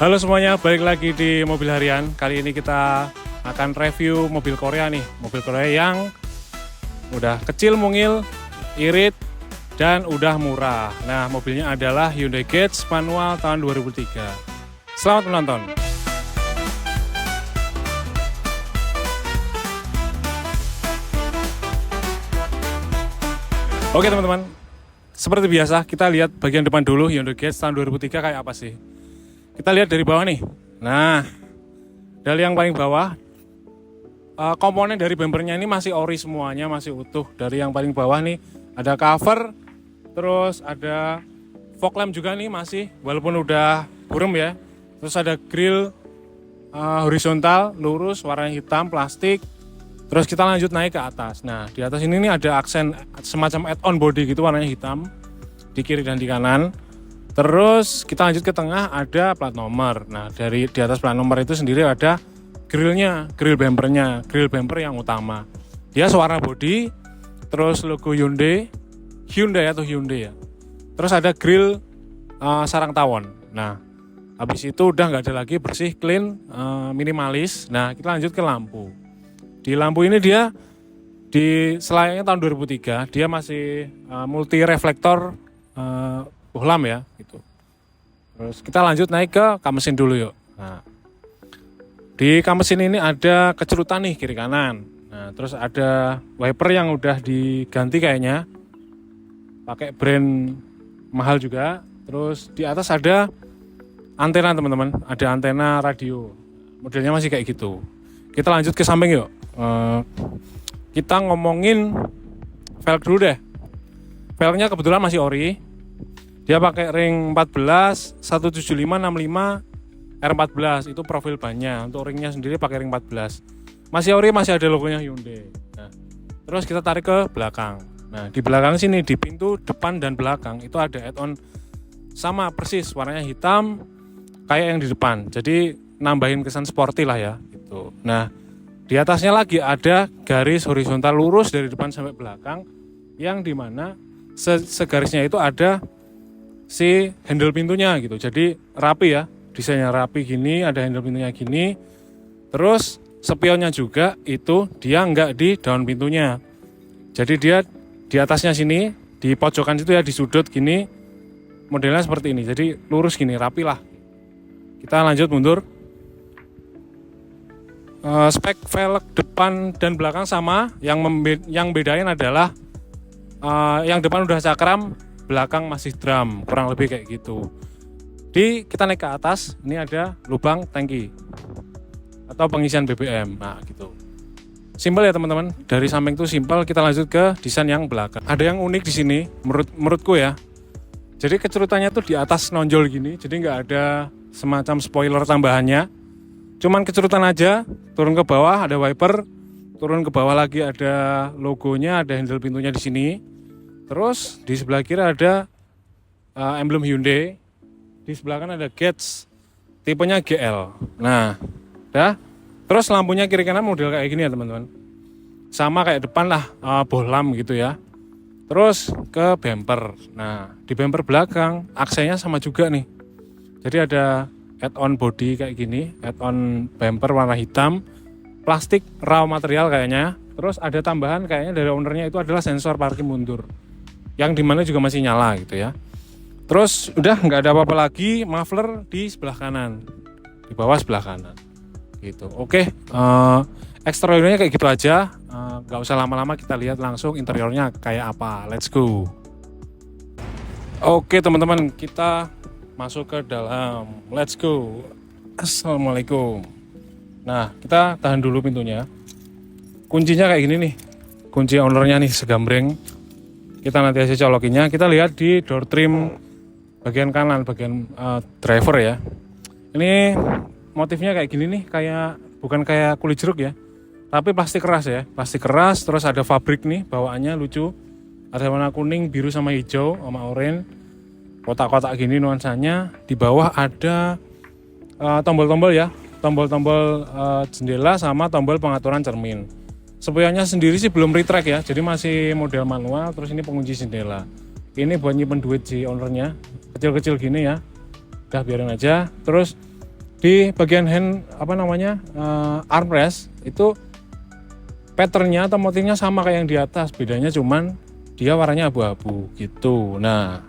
Halo semuanya, balik lagi di Mobil Harian. Kali ini kita akan review mobil Korea nih. Mobil Korea yang udah kecil mungil, irit, dan udah murah. Nah, mobilnya adalah Hyundai Getz manual tahun 2003. Selamat menonton. Oke teman-teman, seperti biasa kita lihat bagian depan dulu. Hyundai Getz tahun 2003 kayak apa sih? Kita lihat dari bawah nih. Nah, dari yang paling bawah, komponen dari bumpernya ini masih ori semuanya, masih utuh. Dari yang paling bawah nih, ada cover, terus ada fog lamp juga nih masih, walaupun udah burem ya. Terus ada grill horizontal, lurus, warnanya hitam, plastik. Terus kita lanjut naik ke atas. Nah, di atas ini nih ada aksen semacam add-on body gitu, warnanya hitam, di kiri dan di kanan. Terus kita lanjut ke tengah, ada plat nomor. Nah, di atas plat nomor itu sendiri ada grillnya, grill bumpernya, grill bumper yang utama. Dia sewarna body, terus logo Hyundai atau Hyundai ya. Terus ada grill sarang tawon. Nah, habis itu udah nggak ada lagi, bersih, clean, minimalis. Nah, kita lanjut ke lampu. Di lampu ini dia di selayaknya tahun 2003, dia masih multi reflektor bohlam ya gitu. Terus kita lanjut naik ke kap mesin dulu yuk. Nah, di kap mesin ini ada kecerutan nih kiri kanan. Nah, terus ada wiper yang udah diganti kayaknya, pakai brand mahal juga. Terus di atas ada antena teman-teman, ada antena radio. Modelnya masih kayak gitu. Kita lanjut ke samping yuk. Kita ngomongin velg dulu deh. Velgnya kebetulan masih ori. Dia pakai ring 14 17565 R14, itu profil bannya. Untuk ringnya sendiri pakai ring 14. Masih ori, masih ada logonya Hyundai. Nah, terus kita tarik ke belakang. Nah, di belakang sini di pintu depan dan belakang itu ada add-on sama persis, warnanya hitam kayak yang di depan. Jadi nambahin kesan sporty lah ya gitu. Nah, di atasnya lagi ada garis horizontal lurus dari depan sampai belakang, yang dimana segarisnya itu ada si handle pintunya gitu. Jadi rapi ya, desainnya rapi gini, ada handle pintunya gini. Terus spionnya juga itu dia nggak di daun pintunya. Jadi dia di atasnya sini, di pojokan situ ya, di sudut gini. Modelnya seperti ini, jadi lurus gini, rapi lah. Kita lanjut mundur. Spek velg depan dan belakang sama, yang bedain adalah yang depan udah cakram, belakang masih drum, kurang lebih kayak gitu. Kita naik ke atas, ini ada lubang tangki atau pengisian BBM. Nah gitu. Simpel ya teman-teman. Dari samping tuh simpel. Kita lanjut ke desain yang belakang. Ada yang unik di sini, menurutku ya. Jadi kecerutannya tuh di atas nonjol gini, jadi nggak ada semacam spoiler tambahannya. Cuman kecerutan aja, turun ke bawah ada wiper, turun ke bawah lagi ada logonya, ada handle pintunya di sini. Terus di sebelah kiri ada emblem Hyundai, di sebelah kanan ada Getz, tipenya GL. Nah, dah. Terus lampunya kiri kanan model kayak gini ya teman-teman. Sama kayak depan lah, bohlam gitu ya. Terus ke bumper. Nah, di bumper belakang aksennya sama juga nih. Jadi ada add-on body kayak gini, add-on bumper warna hitam, plastik raw material kayaknya. Terus ada tambahan kayaknya dari ownernya itu adalah sensor parkir mundur, yang dimana juga masih nyala gitu ya. Terus udah nggak ada apa-apa lagi, muffler di sebelah kanan, di bawah sebelah kanan gitu. Oke, eksteriornya kayak gitu aja, nggak usah lama-lama, kita lihat langsung interiornya kayak apa. Let's go. Oke teman-teman, kita masuk ke dalam. Let's go. Assalamualaikum. Nah, kita tahan dulu pintunya. Kuncinya kayak gini nih, kunci ownernya nih segambreng. Kita nanti aja colokinnya. Kita lihat di door trim bagian kanan, bagian driver ya. Ini motifnya kayak gini nih, bukan kayak kulit jeruk ya, tapi plastik keras ya, plastik keras. Terus ada fabrik nih, bawaannya lucu. Ada warna kuning, biru sama hijau sama oranye. Kotak-kotak gini nuansanya. Di bawah ada tombol-tombol ya, tombol-tombol jendela sama tombol pengaturan cermin. Spionnya sendiri sih belum retract ya, jadi masih model manual. Terus ini pengunci jendela. Ini buat nyimpen duit si ownernya, kecil-kecil gini ya. Udah biarin aja. Terus Di bagian armrest itu patternnya atau motifnya sama kayak yang di atas, bedanya cuman dia warnanya abu-abu gitu. Nah,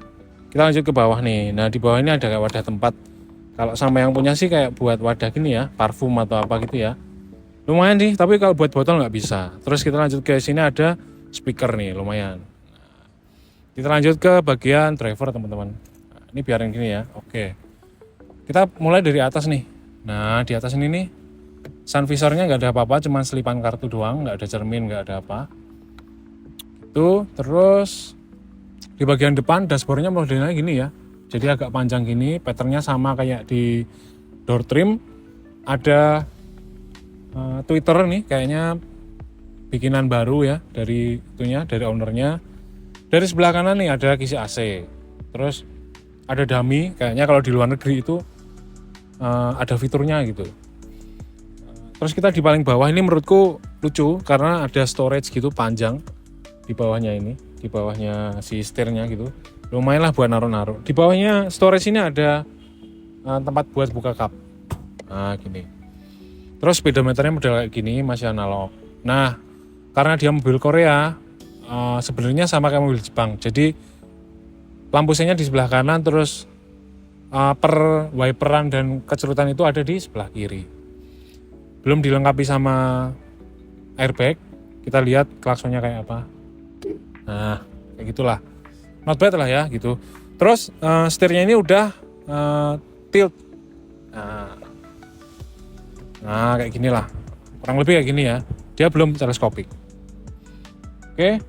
kita lanjut ke bawah nih. Nah, di bawah ini ada kayak wadah tempat. Kalau sama yang punya sih kayak buat wadah gini ya, parfum atau apa gitu ya. Lumayan sih, tapi kalau buat botol nggak bisa. Terus kita lanjut ke sini ada speaker nih, lumayan. Kita lanjut ke bagian driver teman-teman. Nah, ini biarin gini ya, oke. Kita mulai dari atas nih. Nah, di atas ini nih, sun visornya nggak ada apa-apa, cuma selipan kartu doang, nggak ada cermin, nggak ada apa. Itu, terus di bagian depan dashboardnya modelnya gini ya. Jadi agak panjang gini, patternnya sama kayak di door trim. Ada Twitter nih, kayaknya bikinan baru ya dari ownernya. Dari sebelah kanan nih ada kisi AC. Terus ada dummy, kayaknya kalau di luar negeri itu ada fiturnya gitu. Terus kita di paling bawah ini menurutku lucu karena ada storage gitu panjang di bawahnya ini, di bawahnya si setirnya gitu. Lumayan lah buat naruh-naruh. Di bawahnya storage ini ada tempat buat buka kap. Nah gini. Terus speedometernya model kayak gini, masih analog. Nah karena dia mobil Korea, sebenarnya sama kayak mobil Jepang. Jadi lampu senya di sebelah kanan, terus per wiperan dan kecerutan itu ada di sebelah kiri. Belum dilengkapi sama airbag. Kita lihat klaksonnya kayak apa. Nah, kayak gitulah. Not bad lah ya gitu. Terus setirnya ini udah tilt. Nah, kayak gini lah. Kurang lebih kayak gini ya. Dia belum teleskopik. Oke.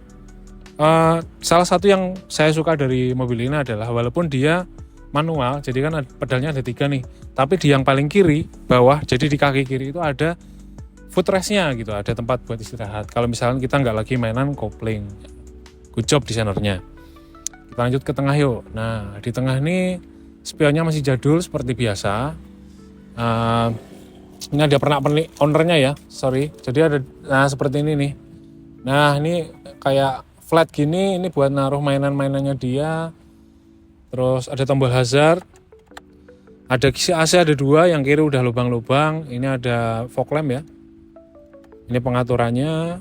Salah satu yang saya suka dari mobil ini adalah walaupun dia manual, jadi kan pedalnya ada 3 nih, tapi di yang paling kiri bawah, jadi di kaki kiri itu ada footrest-nya gitu, ada tempat buat istirahat. Kalau misalnya kita nggak lagi mainan kopling, good job desainernya. Kita lanjut ke tengah yuk. Nah di tengah ini spionnya masih jadul seperti biasa. Ini ada pernak-pernik ownernya ya, sorry. Jadi ada seperti ini nih. Nah ini kayak flat gini, ini buat naruh mainan-mainannya dia. Terus ada tombol hazard. Ada kisi AC ada 2, yang kiri udah lubang-lubang. Ini ada fog lamp ya. Ini pengaturannya,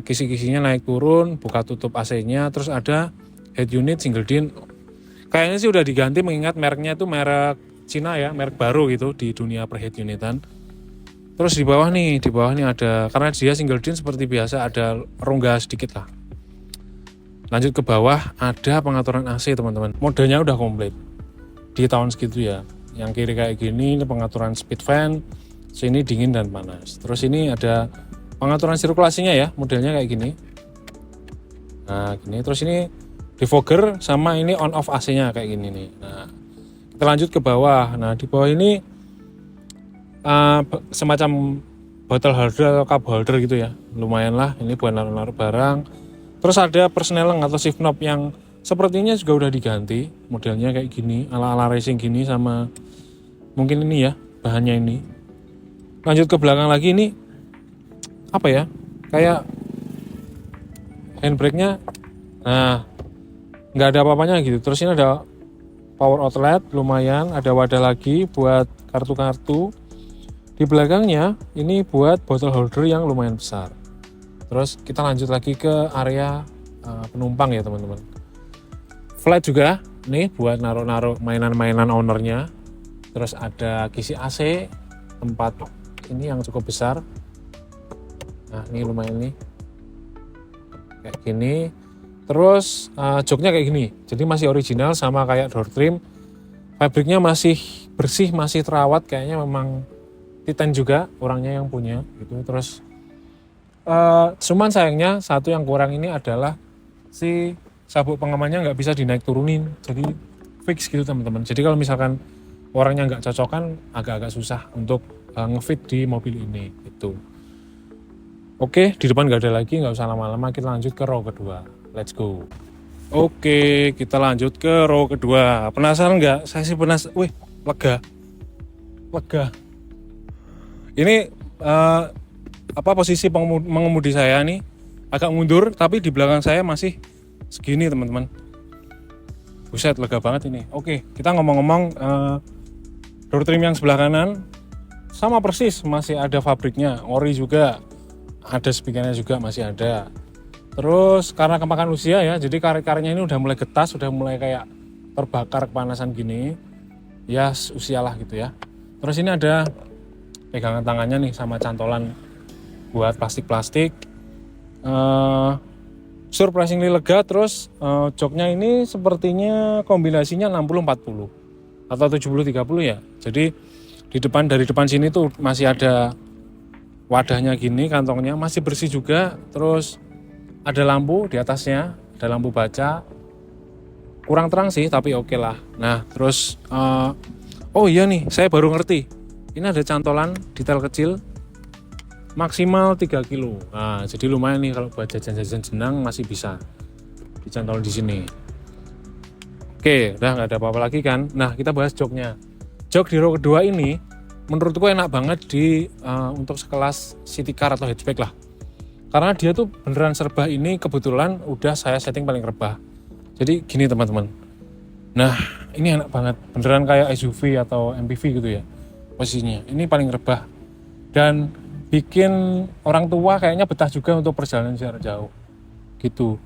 kisi-kisinya naik turun, buka tutup AC-nya. Terus ada head unit single din. Kayaknya sih udah diganti mengingat mereknya itu merek Cina ya, merek baru gitu di dunia per head unitan. Terus di bawah nih ada, karena dia single din seperti biasa ada rongga sedikit lah. Lanjut ke bawah ada pengaturan AC teman-teman. Modenya udah komplit di tahun segitu ya. Yang kiri kayak gini, ini pengaturan speed fan. Sini dingin dan panas. Terus ini ada pengaturan sirkulasinya ya, modelnya kayak gini. Nah gini, terus ini defogger sama ini on off AC-nya kayak gini nih. Nah kita lanjut ke bawah. Nah di bawah ini semacam bottle holder atau cup holder gitu ya. Lumayan lah, ini buat naruh-naruh barang. Terus ada persneleng atau shift knob yang sepertinya juga udah diganti. Modelnya kayak gini, ala-ala racing gini sama mungkin ini ya, bahannya ini. Lanjut ke belakang lagi, ini apa ya, kayak handbrake-nya. Nah, nggak ada apa-apanya gitu. Terus ini ada power outlet, lumayan. Ada wadah lagi buat kartu-kartu. Di belakangnya ini buat bottle holder yang lumayan besar. Terus kita lanjut lagi ke area penumpang ya teman-teman. Flat juga nih buat naruh-naruh mainan-mainan ownernya. Terus ada kisi AC, tempat ini yang cukup besar. Nah ini lumayan nih, kayak gini. Terus joknya kayak gini, jadi masih original sama kayak door trim. Fabriknya masih bersih, masih terawat, kayaknya memang Titan juga orangnya yang punya gitu. Terus cuman sayangnya satu yang kurang ini adalah si sabuk pengamannya nggak bisa dinaik turunin, jadi fix gitu teman-teman. Jadi kalau misalkan orangnya nggak cocok kan agak-agak susah untuk ngefit di mobil ini gitu. Oke, di depan nggak ada lagi, nggak usah lama-lama, kita lanjut ke row kedua. Let's go. Oke, kita lanjut ke row kedua. Penasaran nggak? Saya sih penasaran. Wih, lega. Ini posisi pengemudi saya nih agak mundur, tapi di belakang saya masih segini teman-teman. Buset, lega banget ini. Oke, kita ngomong-ngomong door trim yang sebelah kanan sama persis, masih ada fabriknya, ori juga, ada spikanya juga masih ada. Terus karena kemakan usia ya, jadi karet-karetnya ini udah mulai getas, udah mulai kayak terbakar kepanasan gini, ya usialah gitu ya. Terus ini ada pegangan tangannya nih sama cantolan buat plastik-plastik. Surprisingly lega. Terus joknya ini sepertinya kombinasinya 60-40 atau 70-30 ya. Jadi dari depan sini tuh masih ada wadahnya gini, kantongnya masih bersih juga. Terus ada lampu di atasnya, ada lampu baca. Kurang terang sih tapi oke lah. Nah terus oh iya nih, saya baru ngerti. Ini ada cantolan detail kecil maksimal 3 kilo. Nah, jadi lumayan nih kalau buat jajan-jajan jenang masih bisa dicantol di sini. Oke, udah nggak ada apa-apa lagi kan. Nah, kita bahas joknya. Jok di row kedua ini menurutku enak banget untuk sekelas city car atau hatchback lah. Karena dia tuh beneran serba ini kebetulan udah saya setting paling rebah. Jadi gini teman-teman. Nah, ini enak banget. Beneran kayak SUV atau MPV gitu ya posisinya. Ini paling rebah. Dan bikin orang tua kayaknya betah juga untuk perjalanan jarak jauh gitu.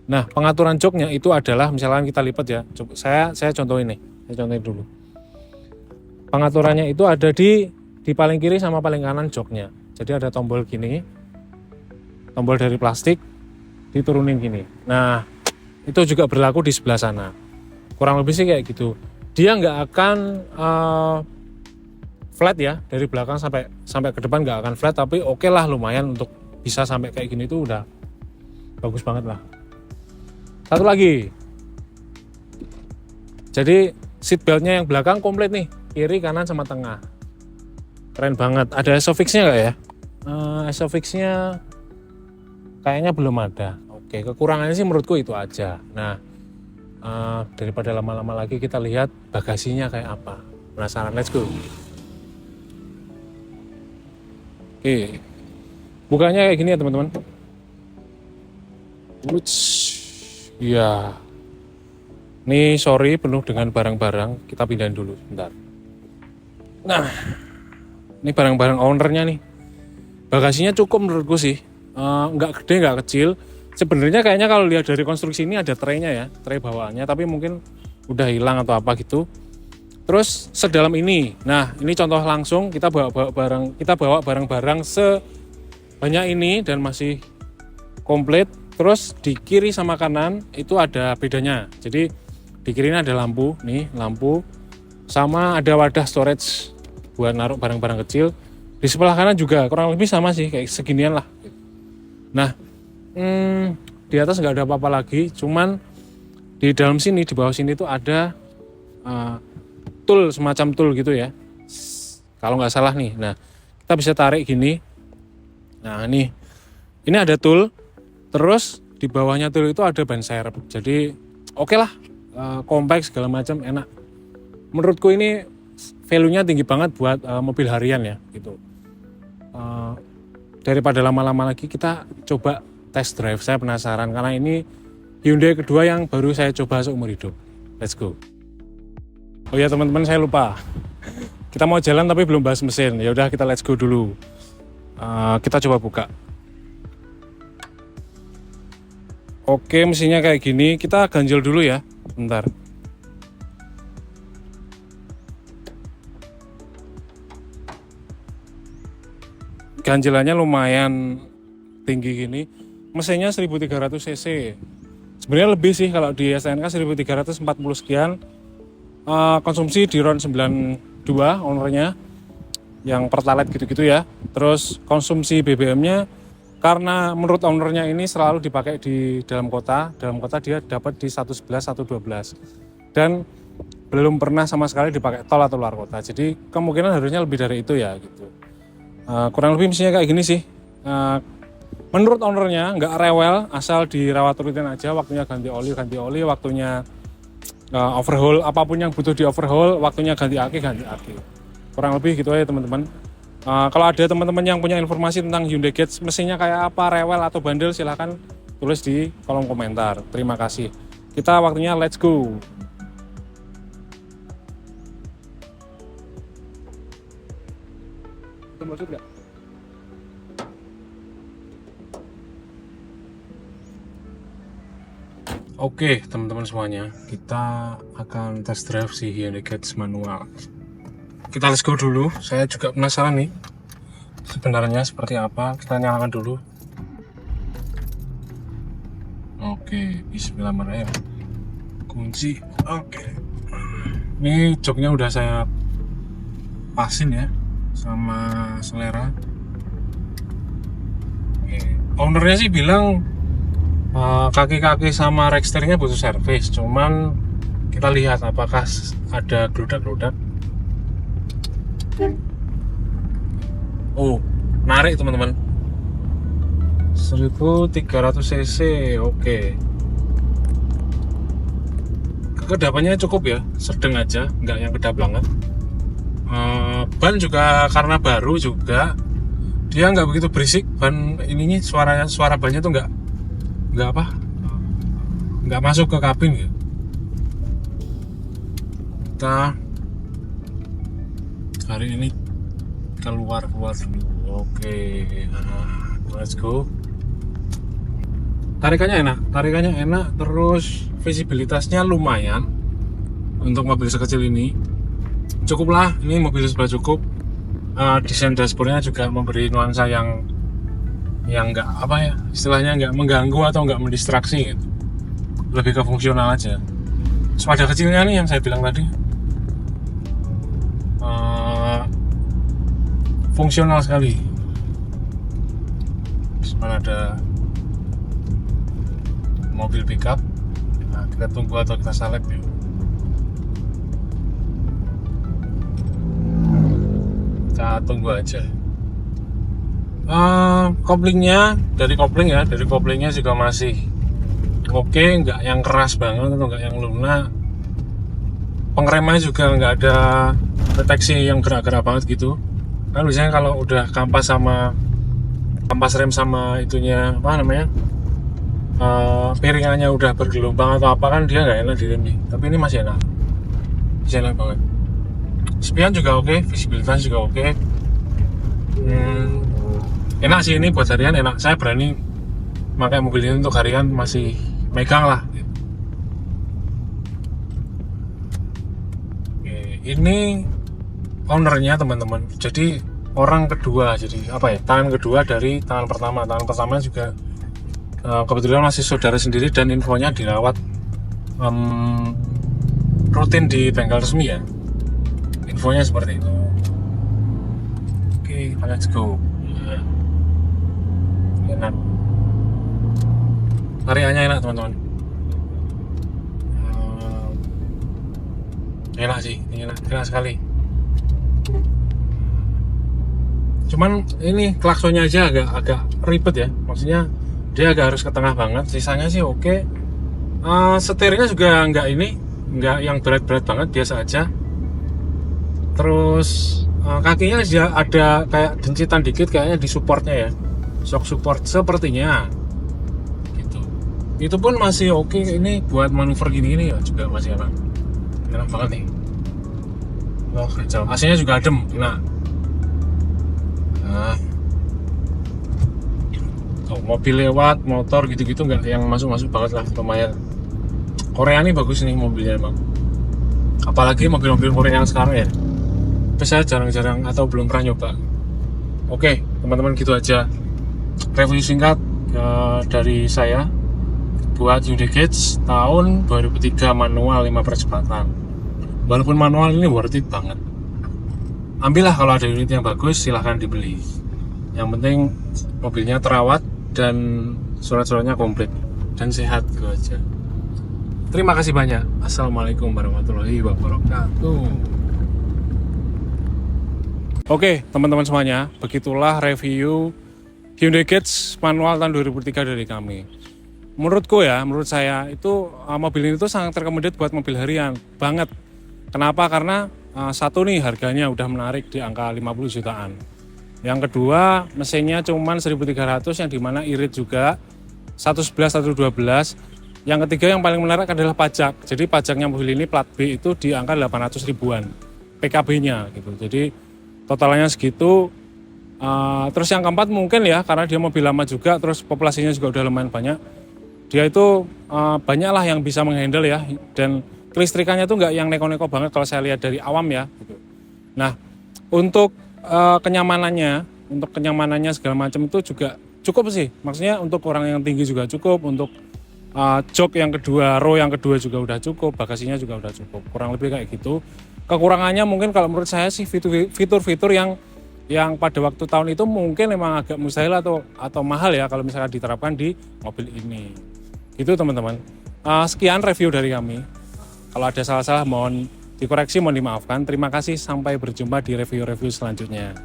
Nah pengaturan joknya itu adalah misalkan kita lipat ya, saya contohin nih, saya contohin dulu. Pengaturannya itu ada di paling kiri sama paling kanan joknya. Jadi ada tombol gini, tombol dari plastik diturunin gini. Nah itu juga berlaku di sebelah sana. Kurang lebih sih kayak gitu. Dia nggak akan flat ya, dari belakang sampai ke depan nggak akan flat, tapi oke lah, lumayan untuk bisa sampai kayak gini tuh udah bagus banget lah. Satu lagi, jadi seat beltnya yang belakang komplit nih, kiri, kanan, sama tengah. Keren banget. Ada Isofix-nya nggak ya? Isofix-nya kayaknya belum ada. Oke, kekurangannya sih menurutku itu aja. Nah, daripada lama-lama lagi kita lihat bagasinya kayak apa. Penasaran? Let's go. Oke, bukanya kayak gini ya teman-teman. Ya, ini sorry penuh dengan barang-barang, kita pindahin dulu bentar. Nah, ini barang-barang ownernya nih. Bagasinya cukup menurutku sih, nggak gede nggak kecil. Sebenarnya kayaknya kalau lihat dari konstruksi ini ada traynya ya, tray bawaannya, tapi mungkin udah hilang atau apa gitu. Terus sedalam ini, nah ini contoh langsung kita bawa barang-barang sebanyak ini dan masih komplit. Terus di kiri sama kanan itu ada bedanya. Jadi di kiri ini ada lampu, nih lampu, sama ada wadah storage buat naruh barang-barang kecil. Di sebelah kanan juga kurang lebih sama sih, kayak seginian lah. Nah, di atas nggak ada apa-apa lagi, cuman di dalam sini, di bawah sini tuh ada tool, semacam tool gitu ya, kalau nggak salah nih. Nah kita bisa tarik gini. Nah ini ada tool, terus di bawahnya tool itu ada ban serep. Jadi oke lah, compact segala macam, enak. Menurutku ini value-nya tinggi banget buat mobil harian ya gitu. Daripada lama-lama lagi, kita coba test drive. Saya penasaran karena ini Hyundai kedua yang baru saya coba seumur hidup. Let's go. Oh ya teman-teman, saya lupa. Kita mau jalan tapi belum bahas mesin. Ya udah, kita let's go dulu. Kita coba buka. Oke, mesinnya kayak gini. Kita ganjel dulu ya. Bentar. Ganjelannya lumayan tinggi gini. Mesinnya 1300 cc. Sebenarnya lebih sih, kalau di STNK 1340 sekian. Konsumsi di RON 92 ownernya, yang pertalite gitu-gitu ya. Terus konsumsi BBM-nya, karena menurut ownernya ini selalu dipakai di dalam kota dia dapat di 111, 112. Dan belum pernah sama sekali dipakai tol atau luar kota. Jadi kemungkinan harusnya lebih dari itu ya gitu. Kurang lebih mesinnya kayak gini sih. Menurut ownernya nggak rewel, asal dirawat rutin aja. Waktunya ganti oli, waktunya overhaul, apapun yang butuh di overhaul, waktunya ganti aki. Kurang lebih gitu aja teman-teman. Kalau ada teman-teman yang punya informasi tentang Hyundai Getz, mesinnya kayak apa, rewel atau bandel, silahkan tulis di kolom komentar. Terima kasih. Kita waktunya let's go. Tombol shoot nggak? Oke, teman-teman semuanya, kita akan test drive si Hyundai Getz manual. Kita let's go dulu. Saya juga penasaran nih, sebenarnya seperti apa. Kita nyalakan dulu. Oke, bismillahirrahmanirrahim. Kunci. Oke. Ini joknya udah saya pasin ya, sama selera. Oke. Ownernya sih bilang kaki-kaki sama rack steeringnya butuh servis, cuman kita lihat apakah ada geludak-geludak. Oh, narik teman-teman, 1300 cc. Oke. Kekedapannya cukup ya, sedang aja, nggak yang kedap banget. Ban juga karena baru juga, dia nggak begitu berisik. Ban ininya suara bannya tuh nggak masuk ke kabin gitu. Kita hari ini keluar dulu. Oke, let's go. Tarikannya enak, terus visibilitasnya lumayan untuk mobil sekecil ini. Cukup lah, ini mobil sudah cukup. Desain dashboardnya juga memberi nuansa yang nggak apa ya, istilahnya nggak mengganggu atau nggak mendistraksi gitu. Lebih ke fungsional aja. Sepada kecilnya nih yang saya bilang tadi, fungsional sekali. Mana ada mobil pickup. Nah, kita tunggu atau kita salep ya. Kita tunggu aja. Dari koplingnya juga masih oke, nggak yang keras banget atau nggak yang lunak. Pengeremannya juga nggak ada deteksi yang gerak-gerak banget gitu. Kan biasanya kalau udah kampas rem sama itunya apa namanya, piringannya udah bergelombang atau apa, kan dia nggak enak direm nih. Tapi ini masih enak banget. Spion juga oke, visibilitas juga oke. Enak sih ini buat harian, enak. Saya berani pakai mobil ini untuk harian, masih megang lah. Oke, ini ownernya teman-teman. Jadi orang kedua, jadi apa ya? Tangan kedua dari tangan pertama. Tangan pertama juga kebetulan masih saudara sendiri dan infonya dirawat rutin di bengkel resmi ya. Infonya seperti itu. Oke, let's go. Enak, tariannya enak teman-teman. Enak sih, enak sekali. Cuman ini klaksonnya aja agak ribet ya, maksudnya dia agak harus ke tengah banget. Sisanya sih oke. Setirnya juga nggak yang berat-berat banget, biasa aja. Terus kakinya dia ada kayak dencitan dikit kayaknya di supportnya ya, shock support sepertinya gitu. Itu pun masih oke. Ini buat manuver gini ya juga masih enak banget nih. Oh, kacau. AC-nya juga adem, enak. Mobil lewat, motor gitu-gitu nggak yang masuk banget lah, lumayan. Korea ini bagus nih mobilnya emang, apalagi mobil-mobil Korea yang sekarang ya. Tapi saya jarang-jarang atau belum pernah nyoba. Oke teman-teman, gitu aja review singkat dari saya buat Hyundai Getz tahun 2003 manual 5 percepatan. Walaupun manual ini worth it banget. Ambillah kalau ada unit yang bagus, silahkan dibeli. Yang penting mobilnya terawat dan surat-suratnya komplit dan sehat, gitu aja. Terima kasih banyak. Assalamualaikum warahmatullahi wabarakatuh. Oke teman-teman semuanya, begitulah review Hyundai Getz manual tahun 2003 dari kami. Menurut saya itu mobil ini tuh sangat rekomendasi buat mobil harian banget. Kenapa? Karena satu nih, harganya udah menarik di angka 50 jutaan. Yang kedua, mesinnya cuman 1300 yang dimana irit juga 111 112. Yang ketiga yang paling menarik adalah pajak. Jadi pajaknya mobil ini plat B itu di angka 800 ribuan PKB-nya gitu. Jadi totalnya segitu, Terus yang keempat mungkin ya karena dia mobil lama juga, terus populasinya juga udah lumayan banyak. Dia itu banyak lah yang bisa menghandle ya, dan kelistrikannya tuh nggak yang neko-neko banget kalau saya lihat dari awam ya. Gitu. Nah untuk kenyamanan segala macam itu juga cukup sih. Maksudnya untuk orang yang tinggi juga cukup, untuk jok yang kedua, row yang kedua juga udah cukup, bagasinya juga udah cukup. Kurang lebih kayak gitu. Kekurangannya mungkin kalau menurut saya sih fitur-fitur yang pada waktu tahun itu mungkin memang agak mustahil atau mahal ya kalau misalkan diterapkan di mobil ini. Itu teman-teman. Sekian review dari kami. Kalau ada salah-salah mohon dikoreksi, mohon dimaafkan. Terima kasih, sampai berjumpa di review-review selanjutnya.